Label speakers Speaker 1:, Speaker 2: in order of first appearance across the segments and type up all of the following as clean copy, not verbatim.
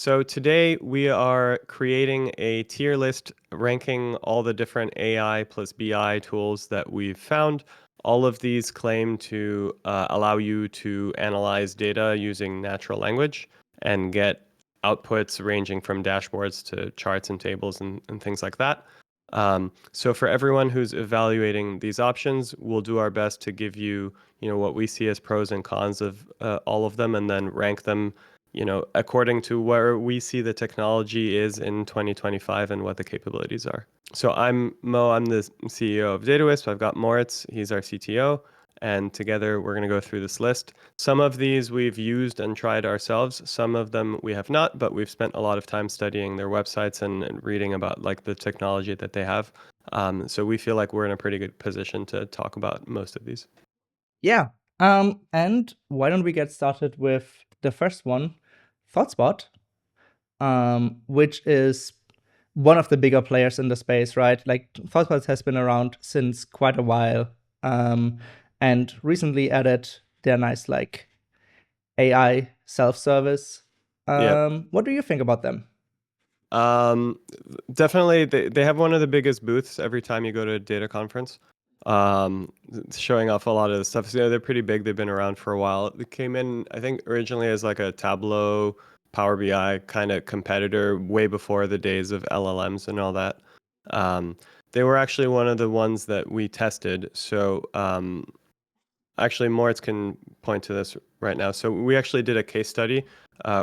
Speaker 1: So today we are creating a tier list ranking all the different AI plus BI tools that we've found. All of these claim to allow you to analyze data using natural language and get outputs ranging from dashboards to charts and tables and things like that. So for everyone who's evaluating these options, we'll do our best to give you, what we see as pros and cons of all of them, and then rank them, according to where we see the technology is in 2025 and what the capabilities are. So I'm Mo, I'm the CEO of Datawisp. I've got Moritz, he's our CTO, and together we're going to go through this list. Some of these we've used and tried ourselves. Some of them we have not, but we've spent a lot of time studying their websites and reading about like the technology that they have. So we feel like we're in a pretty good position to talk about most of these.
Speaker 2: Yeah. And why don't we get started with the first one, Thoughtspot, which is one of the bigger players in the space, right? Like Thoughtspot has been around since quite a while, and recently added their nice like AI self-service. What do you think about them?
Speaker 1: Definitely, they have one of the biggest booths every time you go to a data conference, showing off a lot of the stuff. So, they're pretty big. They've been around for a while. They came in, I think, originally as like a Tableau, Power BI kind of competitor way before the days of LLMs and all that. They were actually one of the ones that we tested. So actually, Moritz can point to this right now. So we actually did a case study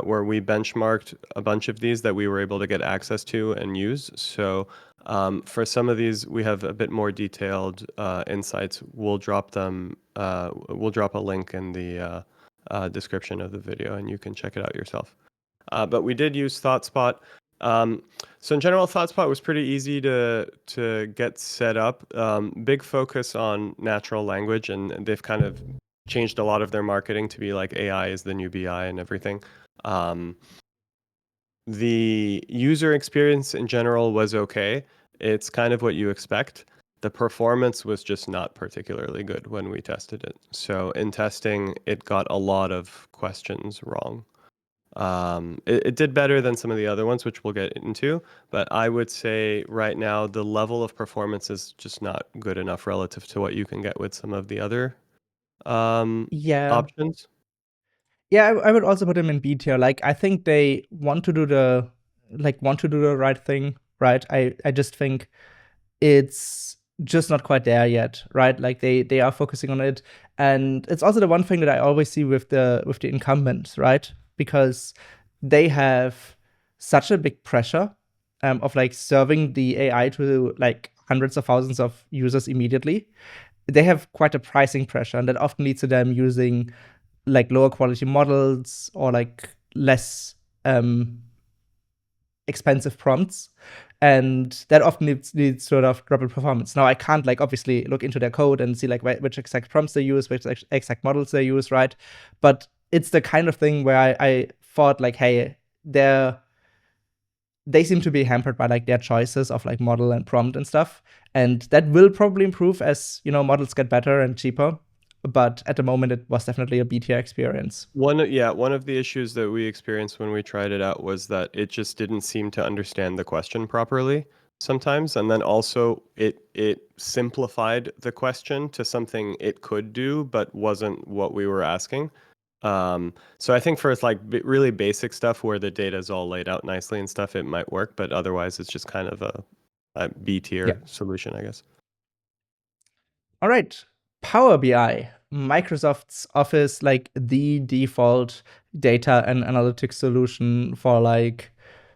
Speaker 1: where we benchmarked a bunch of these that we were able to get access to and use. So for some of these, we have a bit more detailed insights. We'll drop them. We'll drop a link in the description of the video, and you can check it out yourself. But we did use ThoughtSpot. So in general, ThoughtSpot was pretty easy to get set up. Big focus on natural language, and they've kind of changed a lot of their marketing to be like AI is the new BI and everything. The user experience in general was okay. It's kind of what you expect. The performance was just not particularly good when we tested it. So in testing, it got a lot of questions wrong. It did better than some of the other ones, which we'll get into, but I would say right now the level of performance is just not good enough relative to what you can get with some of the other
Speaker 2: Yeah.
Speaker 1: options.
Speaker 2: Yeah, I would also put them in B tier. Like I think they want to do the right thing, right? I just think it's just not quite there yet, right? Like they are focusing on it, and it's also the one thing that I always see with the incumbents, right? Because they have such a big pressure of like serving the AI to like hundreds of thousands of users immediately. They have quite a pricing pressure, and that often leads to them using like lower quality models or like less expensive prompts, and that often needs sort of drop in performance. Now I can't like obviously look into their code and see like which exact prompts they use, which exact models they use, right? But it's the kind of thing where I thought like, hey, they seem to be hampered by like their choices of like model and prompt and stuff, and that will probably improve as models get better and cheaper. But at the moment, it was definitely a B tier experience.
Speaker 1: One of the issues that we experienced when we tried it out was that it just didn't seem to understand the question properly sometimes, and then also it simplified the question to something it could do but wasn't what we were asking. So I think for like really basic stuff where the data is all laid out nicely and stuff, it might work, but otherwise it's just kind of a B
Speaker 2: Yeah.
Speaker 1: tier solution, I guess.
Speaker 2: All right. Power BI, Microsoft's Office, like the default data and analytics solution for like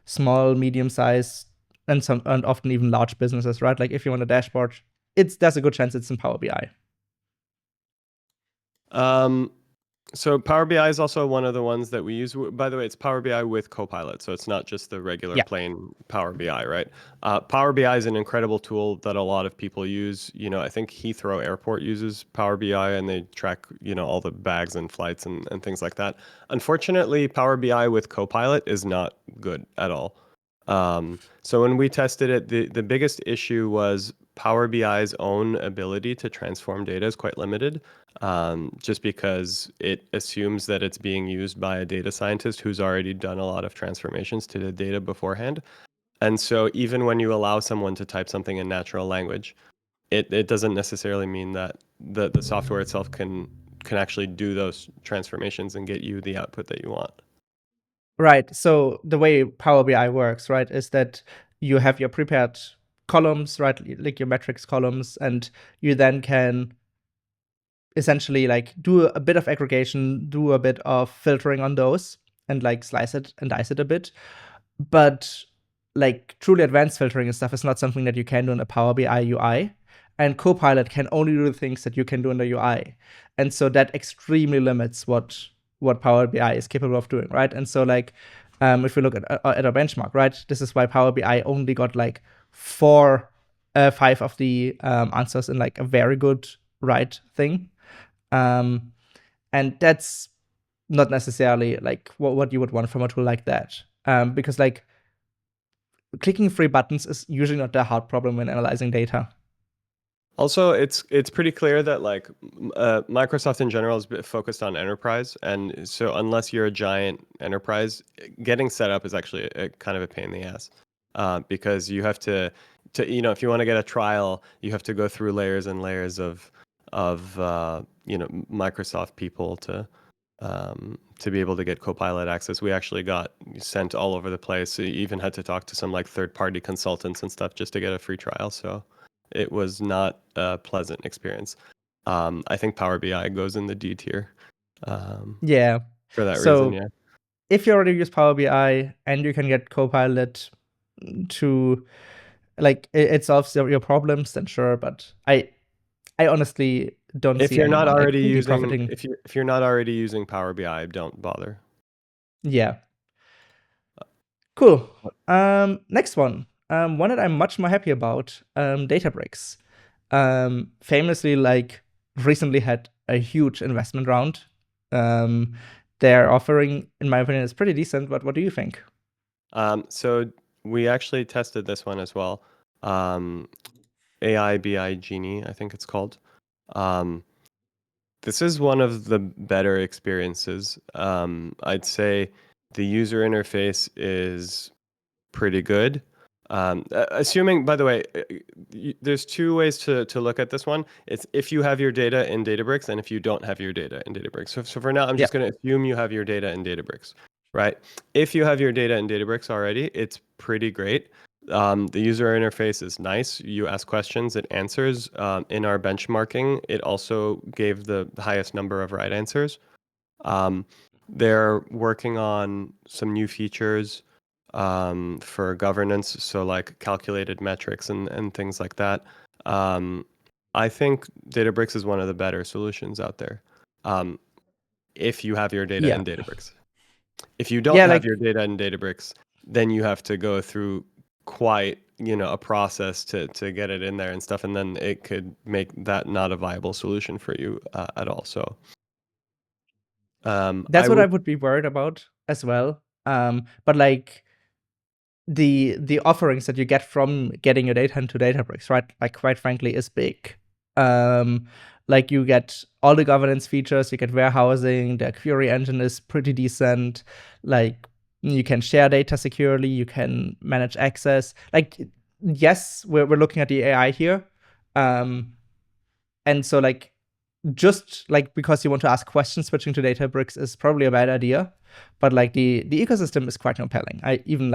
Speaker 2: small, medium sized, and often even large businesses, right? Like if you want a dashboard, there's a good chance it's in Power BI.
Speaker 1: So Power BI is also one of the ones that we use. By the way, it's Power BI with Copilot, so it's not just the regular
Speaker 2: Yeah.
Speaker 1: plain Power BI, right? Power BI is an incredible tool that a lot of people use. I think Heathrow Airport uses Power BI, and they track, all the bags and flights and things like that. Unfortunately, Power BI with Copilot is not good at all. So when we tested it, the biggest issue was Power BI's own ability to transform data is quite limited. just because it assumes that it's being used by a data scientist who's already done a lot of transformations to the data beforehand. And so even when you allow someone to type something in natural language, it doesn't necessarily mean that the software itself can actually do those transformations and get you the output that you want.
Speaker 2: Right. So the way Power BI works, right, is that you have your prepared columns, right, like your metrics columns, and you then can essentially like do a bit of aggregation, do a bit of filtering on those, and like slice it and dice it a bit. But like truly advanced filtering and stuff is not something that you can do in a Power BI UI. And Copilot can only do the things that you can do in the UI. And so that extremely limits what Power BI is capable of doing, right? And so like if we look at a benchmark, right, this is why Power BI only got like 5 of the answers in like a very good right thing. And that's not necessarily like what you would want from a tool like that. Because like clicking 3 buttons is usually not the hard problem when analyzing data.
Speaker 1: Also, it's pretty clear that like Microsoft in general is focused on enterprise, and so unless you're a giant enterprise, getting set up is actually a kind of a pain in the ass, because you have to if you want to get a trial, you have to go through layers and layers of Microsoft people to be able to get Copilot access. We actually got sent all over the place. So you even had to talk to some like third-party consultants and stuff just to get a free trial. So it was not a pleasant experience. I think Power BI goes in the D tier.
Speaker 2: Yeah.
Speaker 1: For that
Speaker 2: So
Speaker 1: reason, yeah.
Speaker 2: if you already use Power BI and you can get Copilot to like it solves your problems, then sure. But I honestly don't
Speaker 1: If
Speaker 2: see
Speaker 1: you're not
Speaker 2: anyone like
Speaker 1: already
Speaker 2: really
Speaker 1: using
Speaker 2: profiting.
Speaker 1: if you're not already using Power BI, don't bother.
Speaker 2: Yeah. Cool. Next one. One that I'm much more happy about. Databricks. Famously, like recently had a huge investment round. Their offering, in my opinion, is pretty decent. But what do you think?
Speaker 1: So we actually tested this one as well. AI BI Genie, I think it's called. This is one of the better experiences. I'd say the user interface is pretty good. Assuming, by the way, there's two ways to look at this one. It's if you have your data in Databricks and if you don't have your data in Databricks. So for now, I'm
Speaker 2: Yeah.
Speaker 1: just going to assume you have your data in Databricks, right? If you have your data in Databricks already, it's pretty great. The user interface is nice. You ask questions, it answers. In our benchmarking, it also gave the highest number of right answers. They're working on some new features for governance, so like calculated metrics and things like that. I think Databricks is one of the better solutions out there. If you have your data
Speaker 2: Yeah.
Speaker 1: in Databricks. If you don't
Speaker 2: Yeah.
Speaker 1: have
Speaker 2: Like
Speaker 1: your data in Databricks, then you have to go through quite, a process to get it in there and stuff, and then it could make that not a viable solution for you at all. So
Speaker 2: that's
Speaker 1: I
Speaker 2: what I
Speaker 1: would
Speaker 2: would be worried about as well. But like the offerings that you get from getting your data into Databricks, right? Like quite frankly, is big. Like you get all the governance features, you get warehousing, the query engine is pretty decent. Like you can share data securely, you can manage access. Like yes, we're looking at the AI here. And so like just like because you want to ask questions, switching to Databricks is probably a bad idea. But like the ecosystem is quite compelling. I even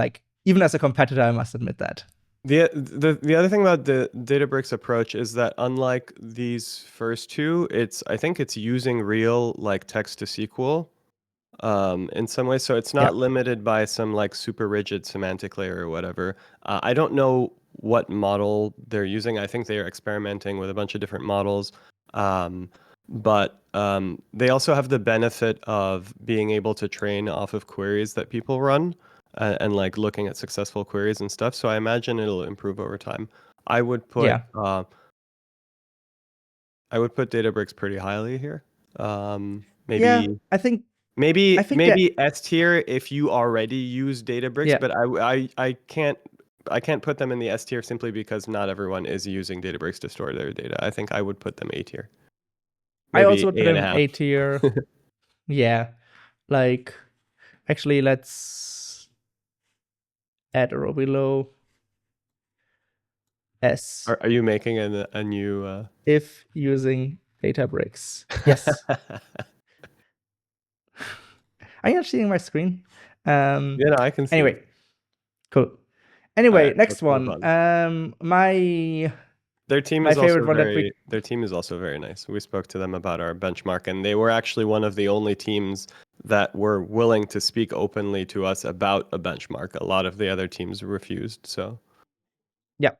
Speaker 2: as a competitor, I must admit that.
Speaker 1: the other thing about the Databricks approach is that unlike these first two, I think it's using real like text to SQL in some ways. So it's
Speaker 2: Yeah.
Speaker 1: not limited by some like super rigid semantic layer or whatever. I don't know what model they're using. I think they are experimenting with a bunch of different models. But they also have the benefit of being able to train off of queries that people run and like looking at successful queries and stuff. So I imagine it'll improve over time. I would put
Speaker 2: Yeah.
Speaker 1: I would put Databricks pretty highly here.
Speaker 2: Yeah.
Speaker 1: Maybe
Speaker 2: I
Speaker 1: Maybe
Speaker 2: think that
Speaker 1: maybe S tier if you already use Databricks,
Speaker 2: yeah.
Speaker 1: but I can't put them in the S tier simply because not everyone is using Databricks to store their data. I think I would put them A tier.
Speaker 2: I
Speaker 1: maybe
Speaker 2: also would put
Speaker 1: 8 and a
Speaker 2: him
Speaker 1: half.
Speaker 2: A tier. Yeah, like actually, let's add a row below S
Speaker 1: Are you making a new?
Speaker 2: if using Databricks. Yes. Are you not seeing my screen?
Speaker 1: Yeah, no, I can see.
Speaker 2: Anyway, cool.
Speaker 1: All
Speaker 2: Anyway,
Speaker 1: right,
Speaker 2: next
Speaker 1: let's move
Speaker 2: one.
Speaker 1: on.
Speaker 2: My
Speaker 1: Their team
Speaker 2: my
Speaker 1: is
Speaker 2: favorite
Speaker 1: also
Speaker 2: one that we
Speaker 1: very nice. We spoke to them about our benchmark, and they were actually one of the only teams that were willing to speak openly to us about a benchmark. A lot of the other teams refused. So
Speaker 2: yeah.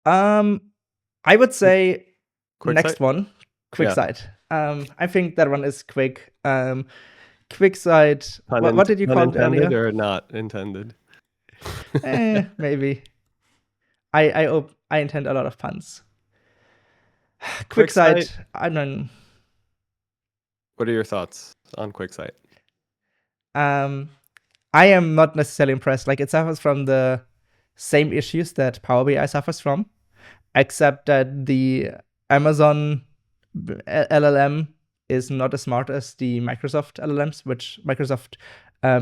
Speaker 2: I would say next
Speaker 1: Quicksight,
Speaker 2: one,
Speaker 1: yeah,
Speaker 2: Quicksight. I think that one is quick. Quicksight. What did you
Speaker 1: pun
Speaker 2: call it
Speaker 1: intended
Speaker 2: earlier?
Speaker 1: or not intended?
Speaker 2: Maybe. I intend a lot of puns.
Speaker 1: Quicksight.
Speaker 2: Quicksight. I don't.
Speaker 1: What are your thoughts on Quicksight?
Speaker 2: I am not necessarily impressed. Like, it suffers from the same issues that Power BI suffers from, except that the Amazon LLM is not as smart as the Microsoft LLMs, which Microsoft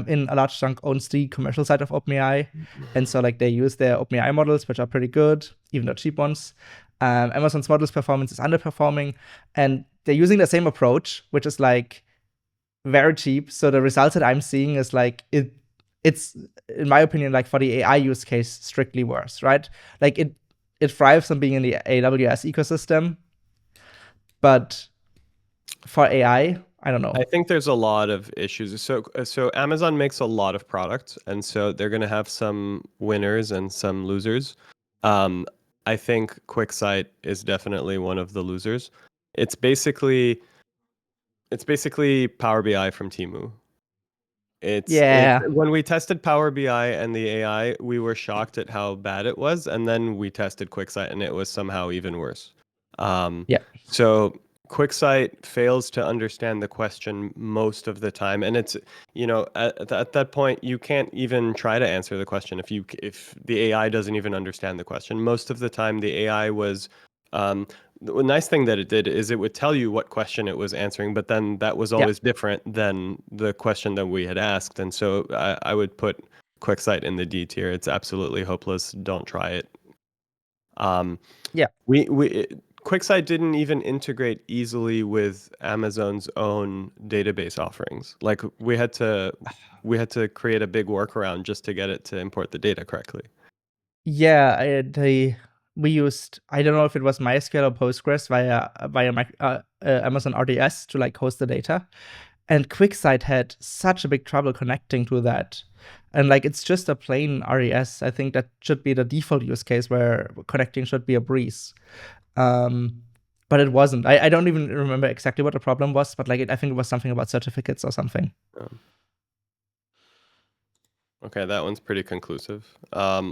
Speaker 2: in a large chunk owns the commercial side of OpenAI. And so like they use their OpenAI models, which are pretty good, even the cheap ones. Amazon's models performance is underperforming, and they're using the same approach, which is like very cheap. So the results that I'm seeing is like it's in my opinion, like for the AI use case, strictly worse, right? Like it thrives on being in the AWS ecosystem, but for AI, I don't know.
Speaker 1: I think there's a lot of issues. So Amazon makes a lot of products, and so they're going to have some winners and some losers. Um, I think Quicksight is definitely one of the losers. It's basically Power BI from Temu. It
Speaker 2: Yeah,
Speaker 1: when we tested Power BI and the AI, we were shocked at how bad it was, and then we tested Quicksight and it was somehow even worse. Um,
Speaker 2: yeah,
Speaker 1: so Quicksight fails to understand the question most of the time, and it's at that point you can't even try to answer the question if the AI doesn't even understand the question. Most of the time, the AI was the nice thing that it did is it would tell you what question it was answering, but then that was
Speaker 2: yeah,
Speaker 1: always different than the question that we had asked. And so I would put Quicksight in the D tier. It's absolutely hopeless. Don't try it.
Speaker 2: yeah.
Speaker 1: We Quicksight didn't even integrate easily with Amazon's own database offerings. Like we had to create a big workaround just to get it to import the data correctly.
Speaker 2: Yeah, we used, I don't know if it was MySQL or Postgres via Amazon RDS to like host the data, and Quicksight had such a big trouble connecting to that. And like it's just a plain RES. I think that should be the default use case where connecting should be a breeze. But it wasn't. I don't even remember exactly what the problem was, but like I think it was something about certificates or something.
Speaker 1: Okay, that one's pretty conclusive.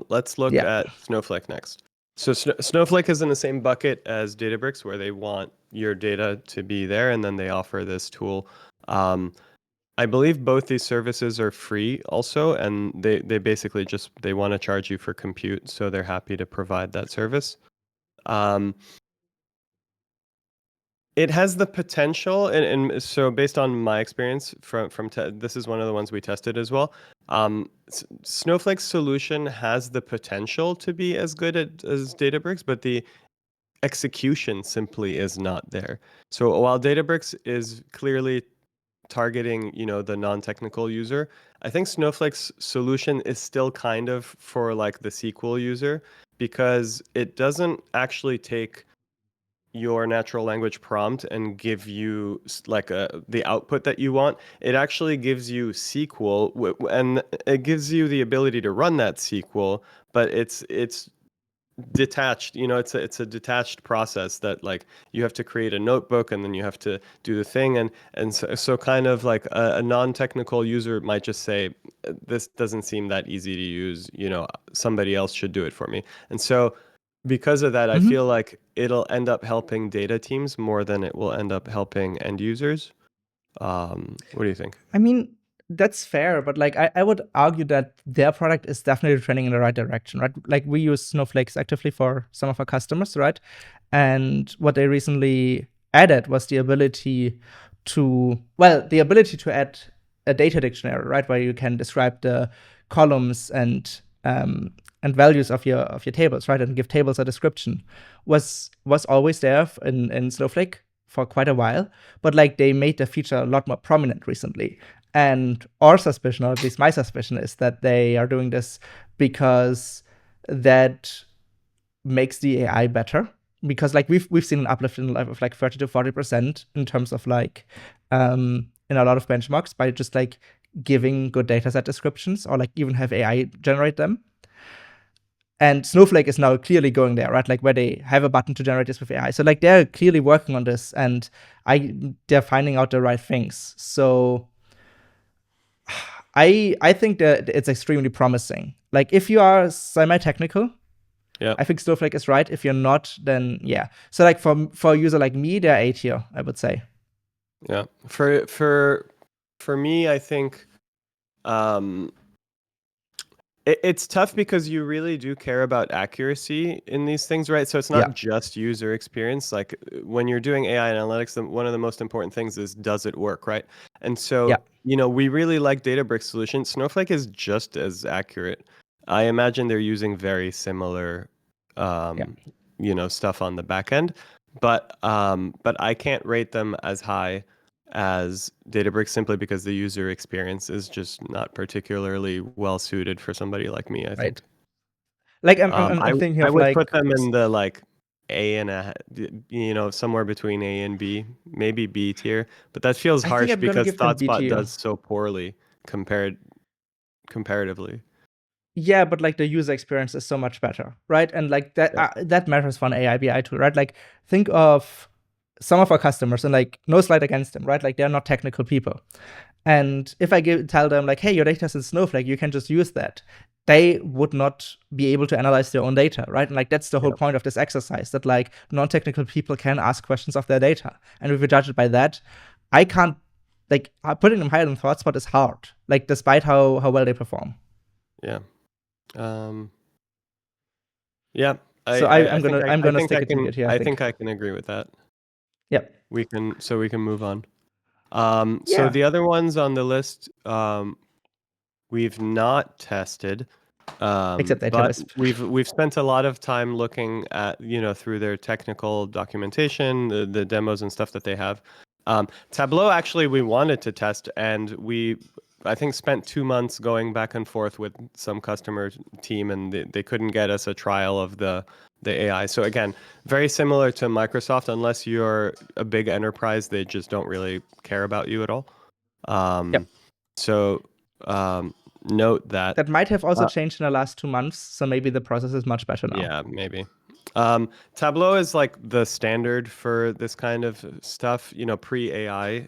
Speaker 1: Let's look
Speaker 2: Yeah.
Speaker 1: at Snowflake next. So Snowflake is in the same bucket as Databricks, where they want your data to be there, and then they offer this tool. I believe both these services are free also, and they basically just they want to charge you for compute, so they're happy to provide that service. It has the potential, and so based on my experience this is one of the ones we tested as well. Snowflake's solution has the potential to be as good as Databricks, but the execution simply is not there. So while Databricks is clearly targeting, the non-technical user, I think Snowflake's solution is still kind of for like the SQL user because it doesn't actually take your natural language prompt and give you like the output that you want. It actually gives you SQL and it gives you the ability to run that SQL, but it's detached. It's a detached process that like you have to create a notebook and then you have to do the thing, and so kind of like a non-technical user might just say this doesn't seem that easy to use, somebody else should do it for me. And so because of that, I
Speaker 2: Mm-hmm.
Speaker 1: feel like it'll end up helping data teams more than it will end up helping end users. What do you think?
Speaker 2: I mean, That's fair, but like I would argue that their product is definitely trending in the right direction, right? Like we use Snowflakes actively for some of our customers, right? And what they recently added was the ability to add a data dictionary, right, where you can describe the columns and values of your tables, right, and give tables a description. Was always there in Snowflake for quite a while, but like they made the feature a lot more prominent recently. And our suspicion, or at least my suspicion, is that they are doing this because that makes the AI better. Because like we've seen an uplift in life of like 30 to 40% in terms of like in a lot of benchmarks by just like giving good data set descriptions, or like even have AI generate them. And Snowflake is now clearly going there, right? Like where they have a button to generate this with AI. So like they're clearly working on this, and they're finding out the right things. So I think that it's extremely promising. Like if you are semi-technical,
Speaker 1: Yeah.
Speaker 2: I think Snowflake is right. If you're not, then yeah. So like for a user like me, they're A tier, I would say.
Speaker 1: Yeah. For me, I think it's tough because you really do care about accuracy in these things, right? So it's not just user experience. Like when you're doing AI analytics, one of the most important things is, does it work, right? And so, we really like Databricks solutions. Snowflake is just as accurate. I imagine they're using very similar, stuff on the back end, but I can't rate them as high as Databricks simply because the user experience is just not particularly well suited for somebody like me, I think.
Speaker 2: Like I'm thinking
Speaker 1: I
Speaker 2: of
Speaker 1: would
Speaker 2: like
Speaker 1: put them in the like A and somewhere between A and B, maybe B tier, but that feels
Speaker 2: I think
Speaker 1: harsh
Speaker 2: I'm gonna
Speaker 1: because
Speaker 2: give them B
Speaker 1: Thoughtspot
Speaker 2: tier.
Speaker 1: does so poorly comparatively.
Speaker 2: Yeah, but like the user experience is so much better, right? And like that matters for an AI BI tool, right? Like think of some of our customers, and like no slight against them, right? Like they're not technical people. And if I tell them like, hey, your data is in Snowflake, you can just use that, they would not be able to analyze their own data, right? And like that's the whole point of this exercise, that like non-technical people can ask questions of their data. And if we judge it by that, I can't like putting them higher than Thoughtspot is hard, like despite how well they perform.
Speaker 1: Yeah. Yeah.
Speaker 2: So I'm gonna stick it to it here.
Speaker 1: I think I can agree with that.
Speaker 2: Yep.
Speaker 1: We can move on.
Speaker 2: Yeah.
Speaker 1: So the other ones on the list, we've not tested,
Speaker 2: Except
Speaker 1: but
Speaker 2: Datawisp.
Speaker 1: we've spent a lot of time looking at through their technical documentation, the demos and stuff that they have. Tableau actually we wanted to test, and I think spent 2 months going back and forth with some customer team, and they couldn't get us a trial of the AI. So again, very similar to Microsoft, unless you're a big enterprise, they just don't really care about you at all. So note that.
Speaker 2: That might have also changed in the last 2 months, so maybe the process is much better now.
Speaker 1: Yeah, maybe. Tableau is like the standard for this kind of stuff. Pre-AI,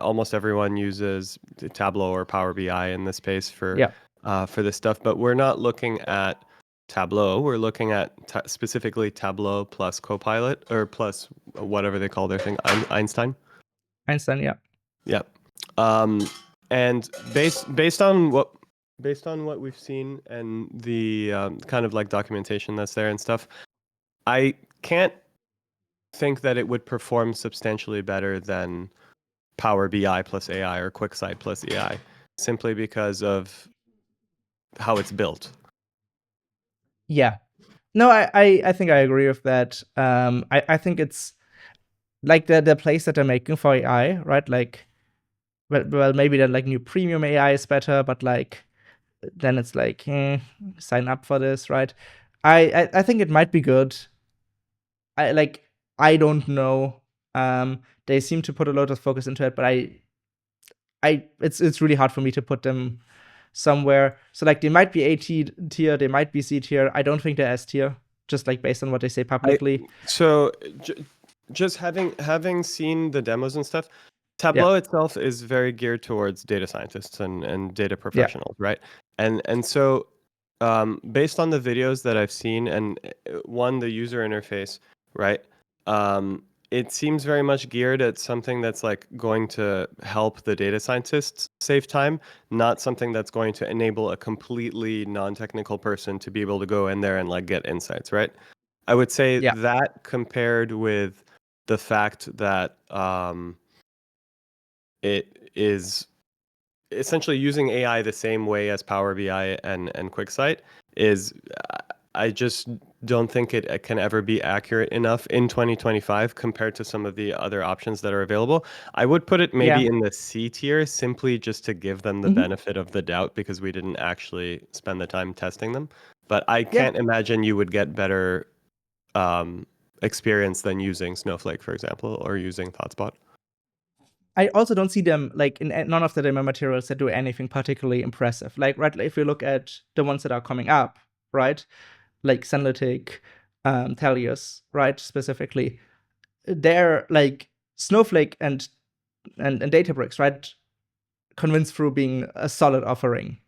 Speaker 1: almost everyone uses Tableau or Power BI in the space for this stuff. But we're not looking at Tableau. We're looking at specifically Tableau plus Copilot, or plus whatever they call their thing, Einstein.
Speaker 2: Einstein, yeah.
Speaker 1: Yeah. And based on what we've seen and the kind of like documentation that's there and stuff, I can't think that it would perform substantially better than Power BI plus AI or Quicksight plus AI, simply because of how it's built.
Speaker 2: Yeah. No, I think I agree with that. I think it's like the place that they're making for AI, right? Like, well, maybe that like new premium AI is better, but like then it's like sign up for this, right? I think it might be good. I don't know. They seem to put a lot of focus into it, but it's really hard for me to put them somewhere. So like they might be A tier, they might be C tier. I don't think they're S tier, just like based on what they say publicly.
Speaker 1: Just having seen the demos and stuff, Tableau itself is very geared towards data scientists and data professionals, right? And so based on the videos that I've seen, and the user interface, right? it seems very much geared at something that's like going to help the data scientists save time, not something that's going to enable a completely non-technical person to be able to go in there and like get insights, right? I would say
Speaker 2: Yeah.
Speaker 1: that compared with the fact that it is essentially using AI the same way as Power BI and Quicksight is I just don't think it can ever be accurate enough in 2025 compared to some of the other options that are available. I would put it maybe
Speaker 2: Yeah.
Speaker 1: in the C tier simply just to give them the
Speaker 2: Hmm.
Speaker 1: benefit of the doubt because we didn't actually spend the time testing them. But I
Speaker 2: Yeah.
Speaker 1: can't imagine you would get better experience than using Snowflake, for example, or using Thoughtspot.
Speaker 2: I also don't see them like in none of the demo materials that do anything particularly impressive. Like, right, if you look at the ones that are coming up, right, like Zenlytic, Tellius, right, specifically, they're like Snowflake and Databricks, right, convinced through being a solid offering.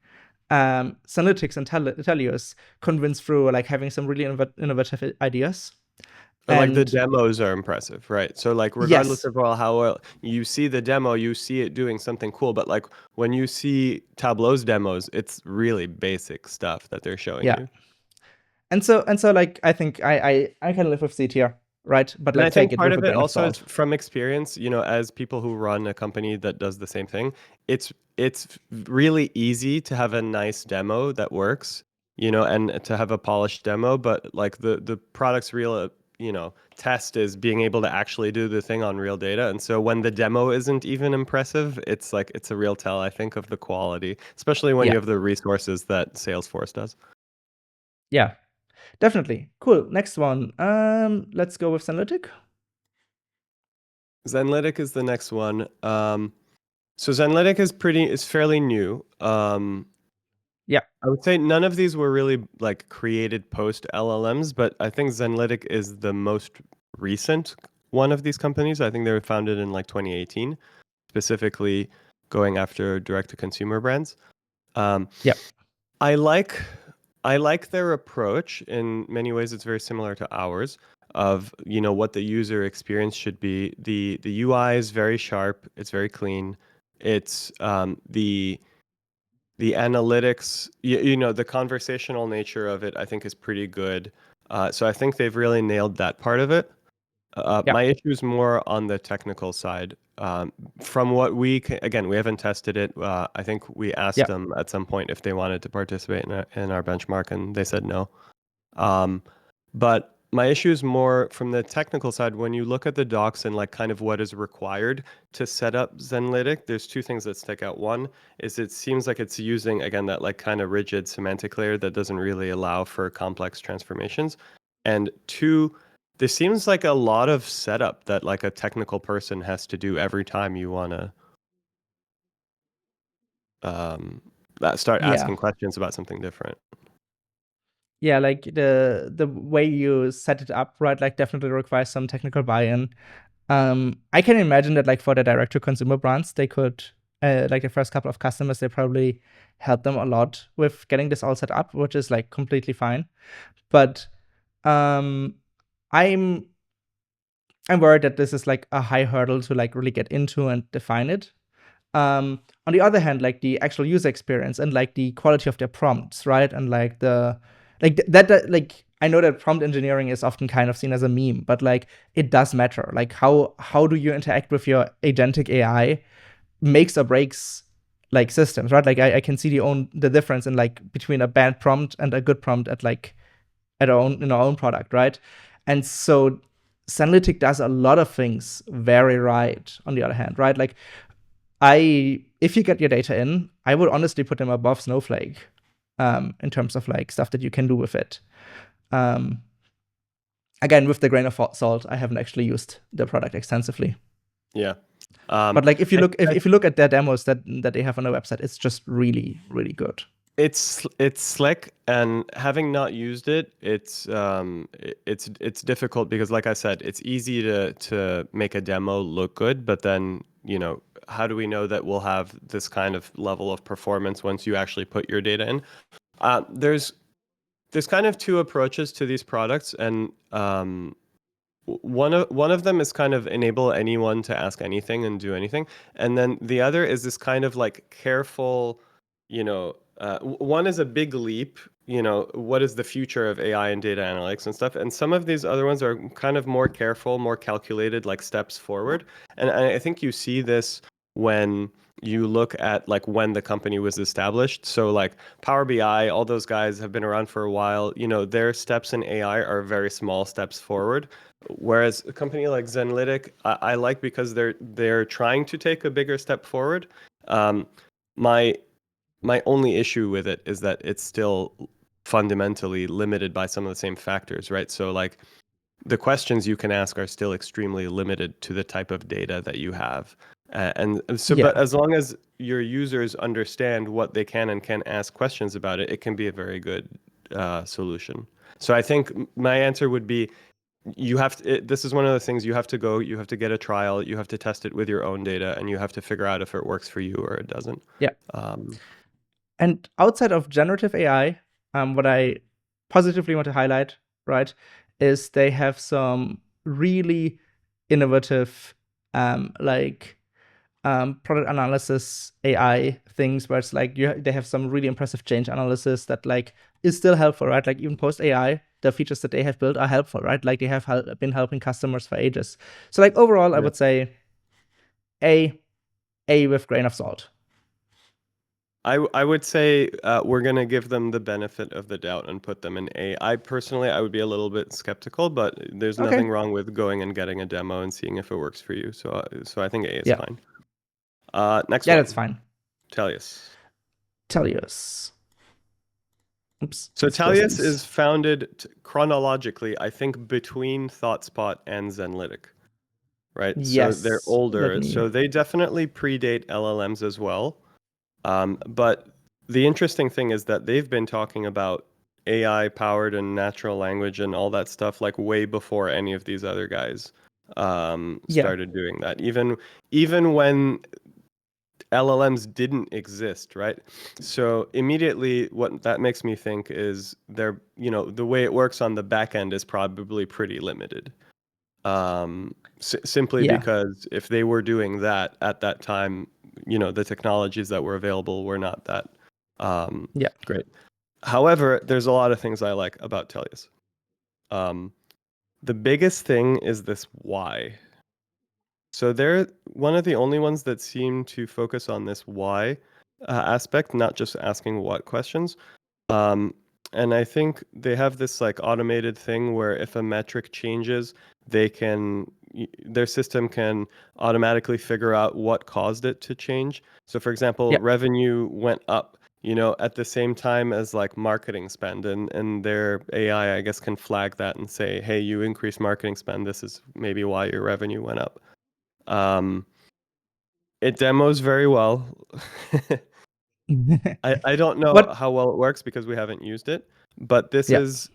Speaker 2: Zenlytics and Tellius convinced through like having some really innovative ideas.
Speaker 1: And like the
Speaker 2: And
Speaker 1: demos are impressive, right? So like regardless
Speaker 2: yes,
Speaker 1: of how well you see the demo, you see it doing something cool. But like when you see Tableau's demos, it's really basic stuff that they're showing
Speaker 2: yeah.
Speaker 1: you.
Speaker 2: And so like I think I can live with C tier, right? But
Speaker 1: And I
Speaker 2: like take
Speaker 1: think
Speaker 2: it
Speaker 1: part
Speaker 2: with a
Speaker 1: of it
Speaker 2: grain of
Speaker 1: also is
Speaker 2: salt.
Speaker 1: from experience, as people who run a company that does the same thing, it's really easy to have a nice demo that works, and to have a polished demo, but like the product's real, test is being able to actually do the thing on real data. And so when the demo isn't even impressive, it's like it's a real tell, I think, of the quality, especially when you
Speaker 2: Yeah,
Speaker 1: have the resources that Salesforce does.
Speaker 2: yeah, definitely. Cool. Next one. Let's go with Zenlytic.
Speaker 1: Zenlytic is the next one. So Zenlytic is fairly new.
Speaker 2: Yeah,
Speaker 1: I would say none of these were really like created post LLMs, but I think Zenlytic is the most recent one of these companies. I think they were founded in like 2018, specifically going after direct to consumer brands. Um,
Speaker 2: yeah,
Speaker 1: I like I like their approach. In many ways, it's very similar to ours of, what the user experience should be. The UI is very sharp, it's very clean. It's the analytics, the conversational nature of it, I think is pretty good. So I think they've really nailed that part of it.
Speaker 2: yeah,
Speaker 1: My issue is more on the technical side. From what again, we haven't tested it. I think we asked
Speaker 2: yeah,
Speaker 1: them at some point if they wanted to participate in our benchmark, and they said no. Um, but my issue is more from the technical side. When you look at the docs and like kind of what is required to set up Zenlytic, there's two things that stick out. One is it seems like it's using, again, that like kind of rigid semantic layer that doesn't really allow for complex transformations. And two, there seems like a lot of setup that like a technical person has to do every time you want to um, start
Speaker 2: yeah,
Speaker 1: asking questions about something different.
Speaker 2: yeah. Like the way you set it up, right? Like definitely requires some technical buy-in. I can imagine that like for the direct to consumer brands, they could like the first couple of customers, they probably help them a lot with getting this all set up, which is like completely fine. But um, I'm I'm worried that this is like a high hurdle to like really get into and define it. On the other hand, like the actual user experience and like the quality of their prompts, right? And like the that like I know that prompt engineering is often kind of seen as a meme, but like it does matter. Like how do you interact with your agentic AI makes or breaks like systems, right? Like I can see the difference in like between a bad prompt and a good prompt at our own product, right? And so Zenlytic does a lot of things very right, on the other hand, right? Like if you get your data in, I would honestly put them above Snowflake, in terms of like stuff that you can do with it. Um, Again, with the grain of salt, I haven't actually used the product extensively.
Speaker 1: Yeah.
Speaker 2: But like if you
Speaker 1: I,
Speaker 2: look
Speaker 1: I
Speaker 2: if you look at their demos that they have on their website, it's just really, really good.
Speaker 1: It's slick, and having not used it, it's difficult because, like I said, it's easy to make a demo look good, but then, how do we know that we'll have this kind of level of performance once you actually put your data in? There's kind of two approaches to these products, and one of them is kind of enable anyone to ask anything and do anything, and then the other is this kind of like careful, one is a big leap. What is the future of AI and data analytics and stuff, and some of these other ones are kind of more careful, more calculated, like steps forward. And I think you see this when you look at like when the company was established. So like Power BI, all those guys have been around for a while. Their steps in AI are very small steps forward. Whereas a company like Zenlytic, I like because they're trying to take a bigger step forward. Um, my my only issue with it is that it's still fundamentally limited by some of the same factors, right? So like the questions you can ask are still extremely limited to the type of data that you have. And so, but
Speaker 2: Yeah.
Speaker 1: as long as your users understand what they can and can ask questions about it, it can be a very good solution. So I think my answer would be this is one of the things you have to go, you have to get a trial, you have to test it with your own data, and you have to figure out if it works for you or it doesn't.
Speaker 2: Yeah.
Speaker 1: Um,
Speaker 2: And outside of generative AI, what I positively want to highlight, right, is they have some really innovative, product analysis AI things where it's like they have some really impressive change analysis that like is still helpful, right? Like even post AI, the features that they have built are helpful, right? Like they have been helping customers for ages. So like overall, I
Speaker 1: yeah.
Speaker 2: would say A with grain of salt.
Speaker 1: I would say we're gonna give them the benefit of the doubt and put them in A. I would be a little bit skeptical, but there's
Speaker 2: Okay.
Speaker 1: nothing wrong with going and getting a demo and seeing if it works for you. So I think A is
Speaker 2: Yeah.
Speaker 1: fine. Next
Speaker 2: Yeah, that's
Speaker 1: one,
Speaker 2: fine.
Speaker 1: Tellius.
Speaker 2: Tellius. Oops,
Speaker 1: So
Speaker 2: let's close
Speaker 1: Tellius
Speaker 2: these.
Speaker 1: is founded chronologically, I think, between Thoughtspot and Zenlytic, right? So they're
Speaker 2: Yes. Let
Speaker 1: older,
Speaker 2: me.
Speaker 1: so they definitely predate LLMs as well. But the interesting thing is that they've been talking about AI powered and natural language and all that stuff like way before any of these other guys
Speaker 2: Yeah.
Speaker 1: started doing that. Even when LLMs didn't exist, right? So immediately what that makes me think is the way it works on the back end is probably pretty limited. Simply
Speaker 2: Yeah.
Speaker 1: because if they were doing that at that time, the technologies that were available were not that
Speaker 2: Yeah.
Speaker 1: great. However, there's a lot of things I like about Tellius. Um, the biggest thing is this why. So they're one of the only ones that seem to focus on this why aspect, not just asking what questions. Um, and I think they have this like automated thing where if a metric changes, their system can automatically figure out what caused it to change. So for example,
Speaker 2: Yeah.
Speaker 1: revenue went up, at the same time as like marketing spend, and their AI, I guess, can flag that and say, hey, you increased marketing spend. This is maybe why your revenue went up. Um, it demos very well. I don't know
Speaker 2: What?
Speaker 1: how well it works because we haven't used it, but this
Speaker 2: Yeah.
Speaker 1: is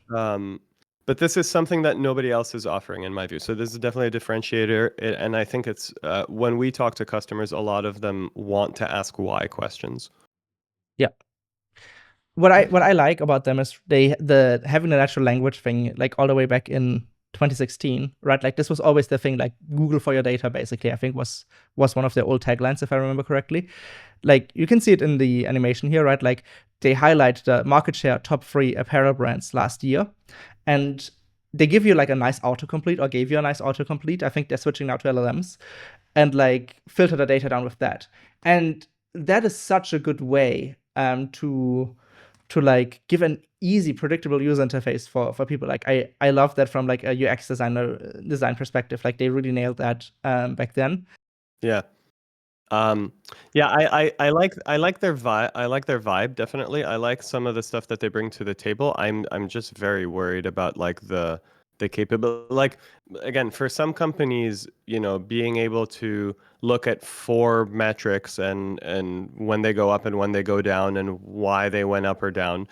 Speaker 1: something that nobody else is offering in my view. So this is definitely a differentiator, and I think it's when we talk to customers, a lot of them want to ask why questions.
Speaker 2: Yeah. What I like about them is the having the natural language thing, like all the way back in 2016, right? Like this was always the thing, like Google for your data, basically. I think was one of their old taglines, if I remember correctly. Like you can see it in the animation here, right? Like they highlight the market share top 3 apparel brands last year, and they give you like a nice autocomplete, or gave you a nice autocomplete. I think they're switching now to LLMs, and like filter the data down with that. And that is such a good way to like give an easy, predictable user interface for people. Like I love that from like a UX design perspective. Like they really nailed that back then.
Speaker 1: Yeah. Yeah, I like their vibe. I like their vibe, definitely. I like some of the stuff that they bring to the table. I'm just very worried about like the capability. Like again, for some companies, being able to look at 4 metrics and when they go up and when they go down and why they went up or down,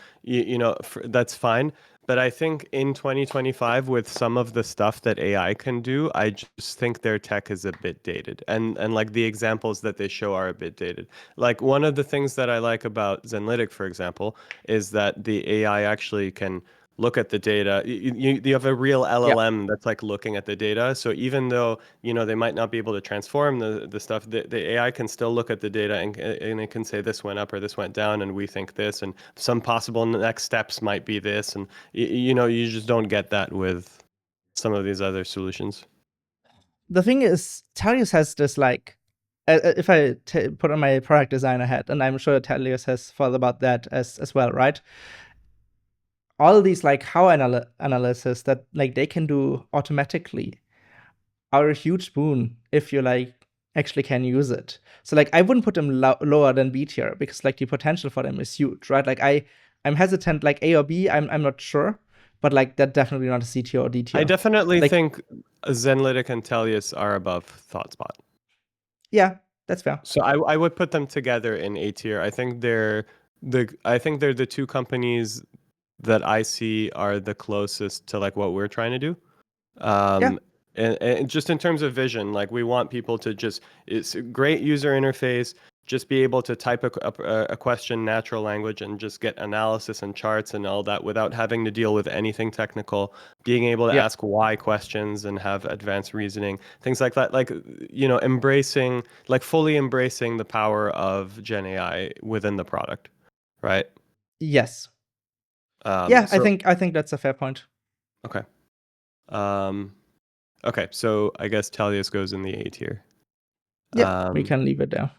Speaker 1: that's fine. But I think in 2025, with some of the stuff that AI can do, I just think their tech is a bit dated. And like the examples that they show are a bit dated. Like one of the things that I like about Zenlytic, for example, is that the AI actually can look at the data. You have a real
Speaker 2: Yeah.
Speaker 1: LLM that's like looking at the data. So even though, they might not be able to transform the stuff, the AI can still look at the data and it can say this went up or this went down and we think this and some possible next steps might be this. And you just don't get that with some of these other solutions.
Speaker 2: The thing is, Tellius has this like, if I put on my product designer hat, and I'm sure Tellius has thought about that as well, right? All these like how analysis that like they can do automatically are a huge boon if you like actually can use it. So like I wouldn't put them lower than B tier because like the potential for them is huge, right? Like I'm hesitant, like A or B, I'm not sure, but like that definitely not a C tier or D tier.
Speaker 1: I definitely
Speaker 2: Like
Speaker 1: think Zenlytic and Tellius are above Thoughtspot.
Speaker 2: yeah, that's fair.
Speaker 1: So I would put them together in A tier. I think they're the two companies that I see are the closest to like what we're trying to do.
Speaker 2: Yeah,
Speaker 1: And just in terms of vision, like we want people to it's a great user interface, just be able to type a question natural language and just get analysis and charts and all that without having to deal with anything technical, being able to
Speaker 2: yeah,
Speaker 1: ask why questions and have advanced reasoning, things like that. Like, embracing, like fully embracing the power of Gen AI within the product, right?
Speaker 2: yes. Yeah,
Speaker 1: So,
Speaker 2: I think that's a fair point.
Speaker 1: okay. Um, okay, so I guess Tellius goes in the A tier.
Speaker 2: Yep, we
Speaker 1: Um,
Speaker 2: can leave it there.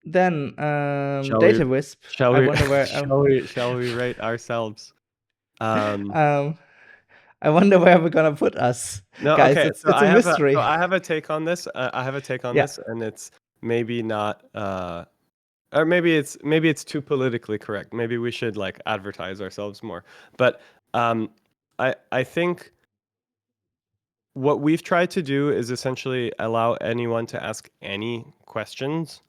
Speaker 2: Then
Speaker 1: shall we
Speaker 2: Datawisp.
Speaker 1: shall
Speaker 2: I
Speaker 1: we
Speaker 2: wonder where
Speaker 1: shall we rate ourselves?
Speaker 2: um I wonder where we're gonna put us.
Speaker 1: No,
Speaker 2: Guys,
Speaker 1: okay. So
Speaker 2: it's a mystery.
Speaker 1: I have a take on this. I have a take on
Speaker 2: Yeah.
Speaker 1: this, and it's maybe not or maybe it's too politically correct. Maybe we should like advertise ourselves more. But um I think what we've tried to do is essentially allow anyone to ask any questions.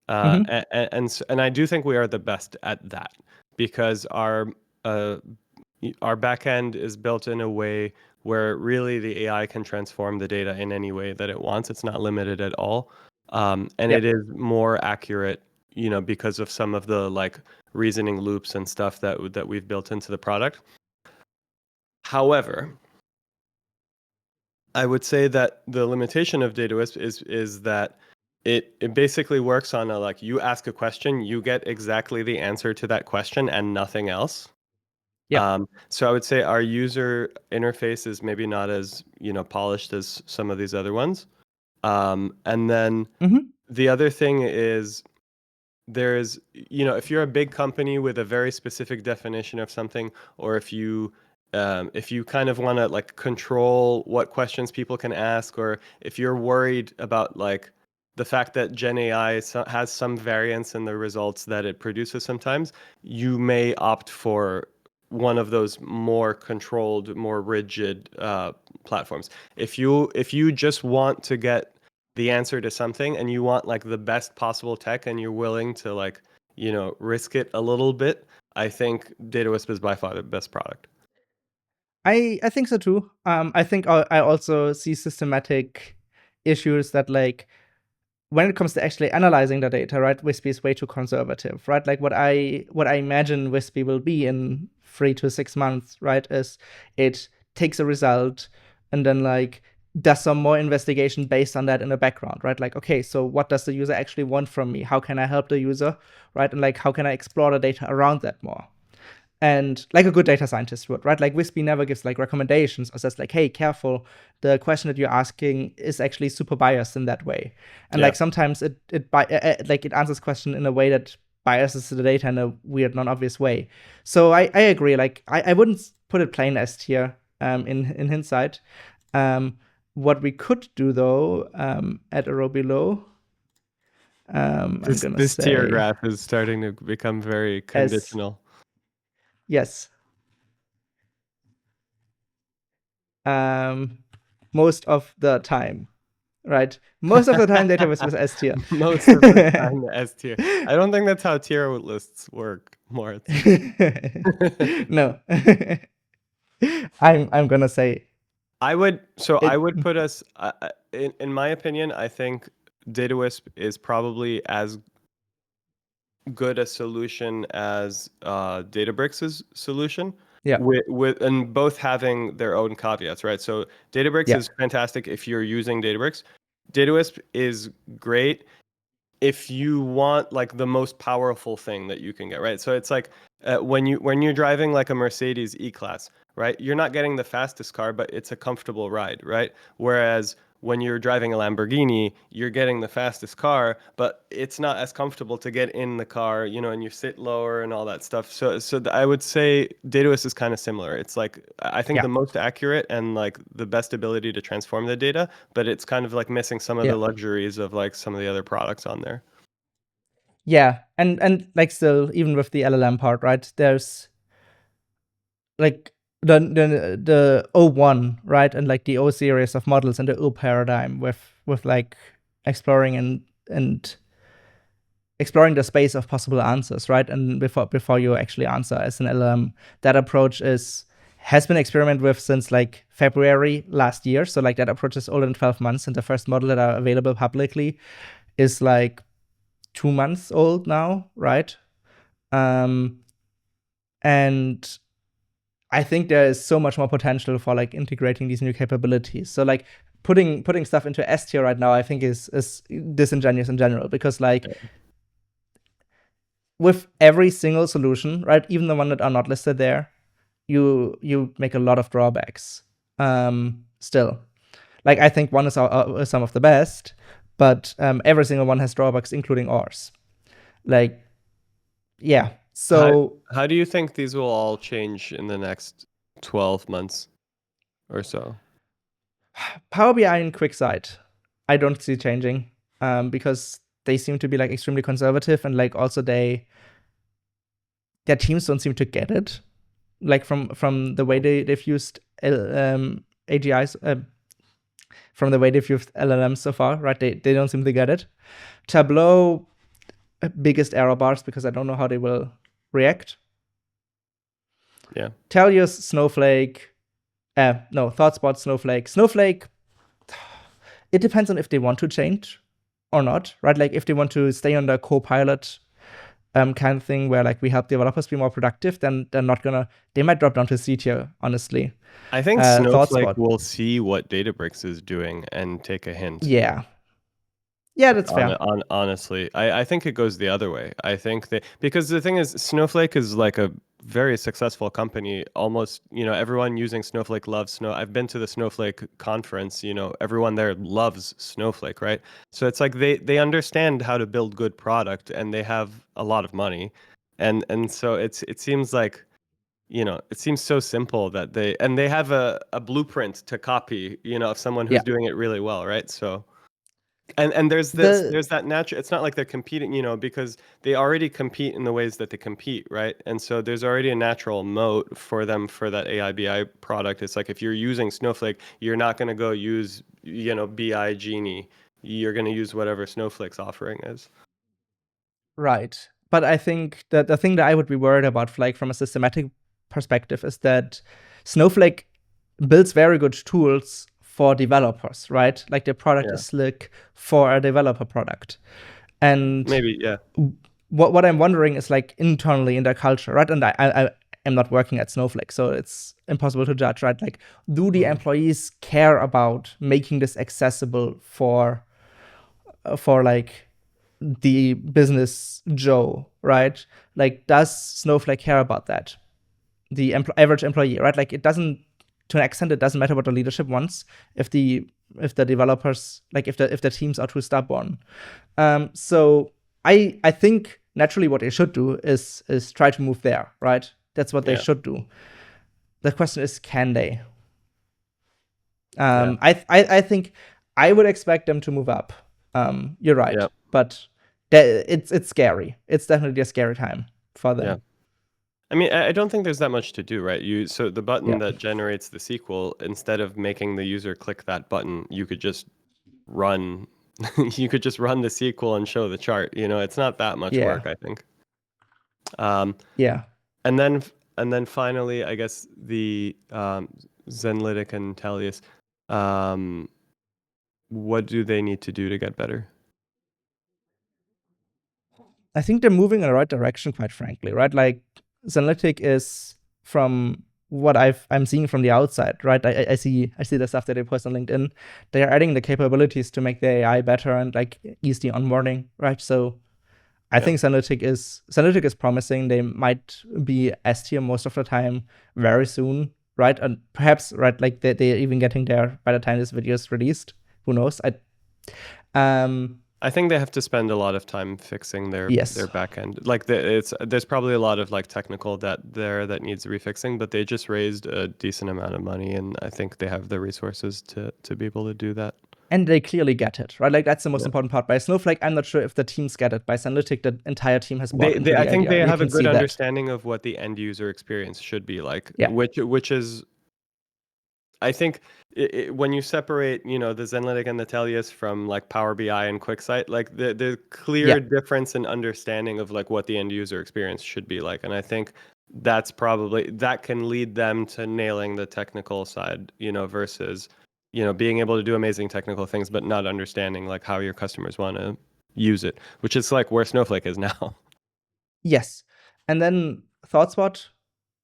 Speaker 2: Mm-hmm.
Speaker 1: And I do think we are the best at that because uh, our backend is built in a way where really the AI can transform the data in any way that it wants. It's not limited at all, and
Speaker 2: Yeah.
Speaker 1: it is more accurate, because of some of the like reasoning loops and stuff that we've built into the product. However, I would say that the limitation of Datawisp is that it basically works on a like you ask a question, you get exactly the answer to that question and nothing else.
Speaker 2: Yeah.
Speaker 1: So I would say our user interface is maybe not as polished as some of these other ones. And then
Speaker 2: Mm-hmm.
Speaker 1: the other thing is there's if you're a big company with a very specific definition of something, or if you kind of want to like control what questions people can ask, or if you're worried about like the fact that Gen AI has some variance in the results that it produces sometimes, you may opt for one of those more controlled, more rigid platforms. If you just want to get the answer to something and you want like the best possible tech and you're willing to like risk it a little bit, I think Datawisp is by far the best product.
Speaker 2: I think so too. I think I also see systematic issues that like when it comes to actually analyzing the data, right, Wispy is way too conservative, right? Like what I imagine Wispy will be in 3 to 6 months, right, is it takes a result and then like does some more investigation based on that in the background, right? Like, okay, so what does the user actually want from me? How can I help the user, right? And like how can I explore the data around that more? And like a good data scientist would, right? Like Wispy never gives like recommendations or says like, hey, careful, the question that you're asking is actually super biased in that way. And
Speaker 1: Yeah.
Speaker 2: like sometimes it answers question in a way that biases the data in a weird, non-obvious way. So I agree. Like I wouldn't put it plain S tier in hindsight. What we could do though, at a row below, I'm gonna
Speaker 1: This tier
Speaker 2: say
Speaker 1: graph is starting to become very
Speaker 2: as
Speaker 1: conditional.
Speaker 2: yes. Most of the time, right? Most of the time, Databricks was S tier.
Speaker 1: Most of the time, the S tier. I don't think that's how tier lists work, Moritz.
Speaker 2: No, I'm gonna say
Speaker 1: I
Speaker 2: it.
Speaker 1: would put us in my opinion, I think Datawisp is probably as good a solution as Databricks' solution,
Speaker 2: Yeah.
Speaker 1: and both having their own caveats, right? So Databricks
Speaker 2: Yeah.
Speaker 1: is fantastic if you're using Databricks. Datawisp is great if you want like the most powerful thing that you can get, right? So it's like when you're driving like a Mercedes E-Class, right? You're not getting the fastest car, but it's a comfortable ride, right? Whereas when you're driving a Lamborghini, you're getting the fastest car, but it's not as comfortable to get in the car, and you sit lower and all that stuff. I would say Database is kind of similar. It's like I think
Speaker 2: Yeah.
Speaker 1: the most accurate and like the best ability to transform the data, but it's kind of like missing some of
Speaker 2: Yeah.
Speaker 1: the luxuries of like some of the other products on there.
Speaker 2: Yeah. And like still, even with the LLM part, right? There's like the O1, right? And like the O series of models and the O paradigm with like exploring and exploring the space of possible answers, right? And before you actually answer as an LLM, that approach has been experimented with since like February last year. So like that approach is older than 12 months, and the first model that are available publicly is like 2 months old now, right? And I think there is so much more potential for like integrating these new capabilities. So like putting stuff into S tier right now, I think is disingenuous in general, because like with every single solution, right, even the one that are not listed there, you make a lot of drawbacks. Still, like I think one is some of the best, but every single one has drawbacks, including ours. Like, yeah.
Speaker 1: How
Speaker 2: So
Speaker 1: how do you think these will all change in the next 12 months or so?
Speaker 2: Power BI and Quicksight, I don't see changing, because they seem to be like extremely conservative, and like also their teams don't seem to get it. Like from the way they've used AGIs, from the way they've used LLMs so far, right? They don't seem to get it. Tableau, biggest error bars because I don't know how they will react.
Speaker 1: Yeah.
Speaker 2: Tellius, Snowflake, no, Thoughtspot, Snowflake. It depends on if they want to change or not, right? Like if they want to stay on the co-pilot kind of thing where like we help developers be more productive, then they're not gonna. They might drop down to C tier, honestly.
Speaker 1: I think Snowflake
Speaker 2: Thoughtspot,
Speaker 1: will see what Databricks is doing and take a hint.
Speaker 2: yeah, that's fair.
Speaker 1: Honestly, I think it goes the other way. I think that because the thing is, Snowflake is like a very successful company. Almost, everyone using Snowflake loves Snow. I've been to the Snowflake conference. Everyone there loves Snowflake, right? So it's like they understand how to build good product, and they have a lot of money, and so it seems like. It seems so simple that they have a blueprint to copy, of someone
Speaker 2: Yeah,
Speaker 1: who's doing it really well, right? So and
Speaker 2: the
Speaker 1: there's that natural. It's not like they're competing, because they already compete in the ways that they compete, right? And so there's already a natural moat for them for that AI BI product. It's like if you're using Snowflake, you're not going to go use, BI Genie. You're going to use whatever Snowflake's offering is.
Speaker 2: right. But I think that the thing that I would be worried about, like from a systematic perspective, is that Snowflake builds very good tools for developers, right? Like the product
Speaker 1: Yeah,
Speaker 2: is slick for a developer product. And
Speaker 1: maybe. Yeah,
Speaker 2: what I'm wondering is like internally in their culture, right? And I am not working at Snowflake, so it's impossible to judge, right? Like, do the employees care about making this accessible for like the business Joe, right? Like, does Snowflake care about that? The average employee, right? Like, it doesn't, to an extent, it doesn't matter what the leadership wants if the developers, like, if the teams are too stubborn. So I think naturally what they should do is try to move there, right? That's what they
Speaker 1: yeah,
Speaker 2: should do. The question is, can they?
Speaker 1: yeah,
Speaker 2: I think I would expect them to move up. You're right,
Speaker 1: yeah,
Speaker 2: but it's scary. It's definitely a scary time for
Speaker 1: yeah.
Speaker 2: them.
Speaker 1: I mean, I don't think there's that much to do, right? So the button
Speaker 2: Yeah,
Speaker 1: that generates the SQL, instead of making the user click that button, you could just run you could just run the SQL and show the chart. It's not that much
Speaker 2: yeah,
Speaker 1: work, I think. Um,
Speaker 2: yeah.
Speaker 1: and then finally, I guess the Zenlytic and Tellius, um, what do they need to do to get better?
Speaker 2: I think they're moving in the right direction, quite frankly, right? Like Zenlytic is, from what I'm seeing from the outside, right? I see the stuff that they post on LinkedIn. They are adding the capabilities to make the AI better and like ease the onboarding, right? So I think Zenlytic is promising. They might be S tier most of the time very soon, right? And perhaps, right, like they're even getting there by the time this video is released. Who knows?
Speaker 1: I think they have to spend a lot of time fixing their back end. Like there's probably a lot of like technical that needs refixing, but they just raised a decent amount of money, and I think they have the resources to be able to do that.
Speaker 2: And they clearly get it, right? Like that's the most important part. By Snowflake, I'm not sure if the teams get it. By Zenlytic, the entire team has bought into the idea.
Speaker 1: I think they have a good understanding of what the end user experience should be like, which is, I think, when you separate, the Zenlytic and the Tellius from like Power BI and Quicksight, like the clear difference in understanding of like what the end user experience should be like, and I think that can lead them to nailing the technical side, versus being able to do amazing technical things but not understanding like how your customers want to use it, which is like where Snowflake is now.
Speaker 2: Yes, and then Thoughtspot.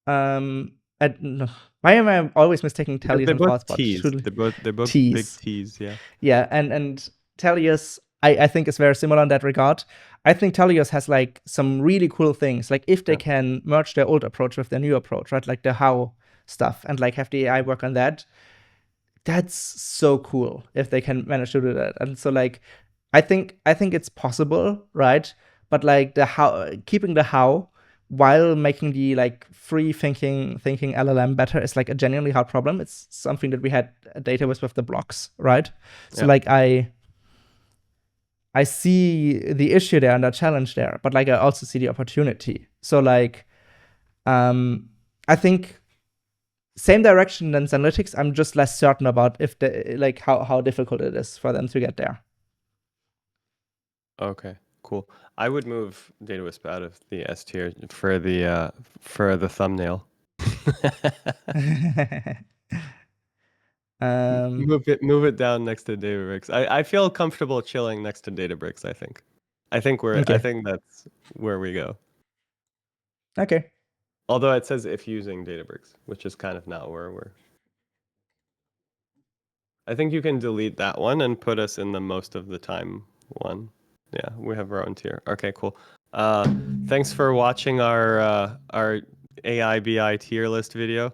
Speaker 2: Why am I always mistaking Tellius and Thoughtspot?
Speaker 1: They're both big T's, yeah.
Speaker 2: Yeah, and Tellius, I think is very similar in that regard. I think Tellius has like some really cool things. Like if they can merge their old approach with their new approach, right? Like the how stuff, and like have the AI work on that. That's so cool if they can manage to do that. And so like I think it's possible, right? But like the how, keeping the how while making the like free thinking LLM better is like a genuinely hard problem. It's something that we had at Datawisp with the blocks, right? So like I see the issue there and the challenge there, but like I also see the opportunity. So like I think same direction than Zenlytics. I'm just less certain about if like how difficult it is for them to get there.
Speaker 1: Okay, cool. I would move Datawisp out of the S tier for the thumbnail. Move it down next to Databricks. I feel comfortable chilling next to Databricks. I think that's where we go.
Speaker 2: Okay.
Speaker 1: Although it says if using Databricks, which is kind of not where we're. I think you can delete that one and put us in the most of the time one. Yeah, we have our own tier. Okay, cool. Thanks for watching our AI BI tier list video.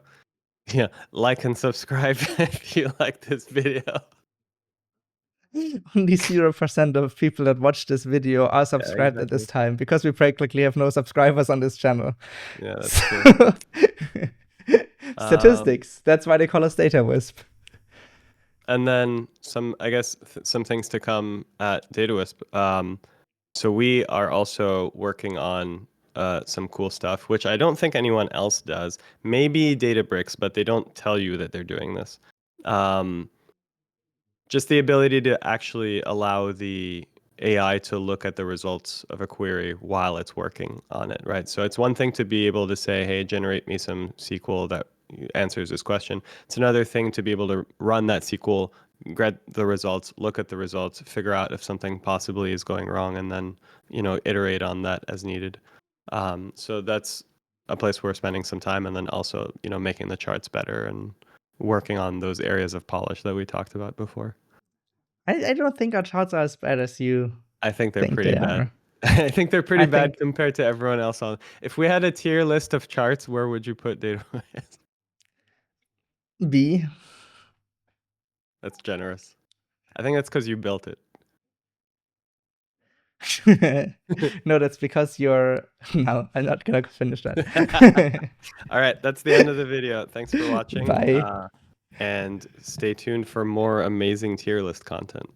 Speaker 1: Yeah, like and subscribe if you like this video.
Speaker 2: Only 0% of people that watch this video are subscribed at this time, because we practically have no subscribers on this channel.
Speaker 1: Yeah, that's true.
Speaker 2: Statistics. That's why they call us Datawisp.
Speaker 1: And then some things to come at Datawisp. So we are also working on some cool stuff, which I don't think anyone else does. Maybe Databricks, but they don't tell you that they're doing this. Just the ability to actually allow the AI to look at the results of a query while it's working on it, right? So it's one thing to be able to say, hey, generate me some SQL that answers this question. It's another thing to be able to run that SQL, get the results, look at the results, figure out if something possibly is going wrong, and then, iterate on that as needed. So that's a place where we're spending some time, and then also, making the charts better and working on those areas of polish that we talked about before.
Speaker 2: I don't think our charts are as bad as you.
Speaker 1: I think they're pretty bad. I think they're pretty bad compared to everyone else on. If we had a tier list of charts, where would you put Datawisp?
Speaker 2: B.
Speaker 1: That's generous. I think that's because you built it.
Speaker 2: No, that's because you're. No, I'm not gonna finish that.
Speaker 1: All right, that's the end of the video. Thanks for watching.
Speaker 2: Bye.
Speaker 1: And stay tuned for more amazing tier list content.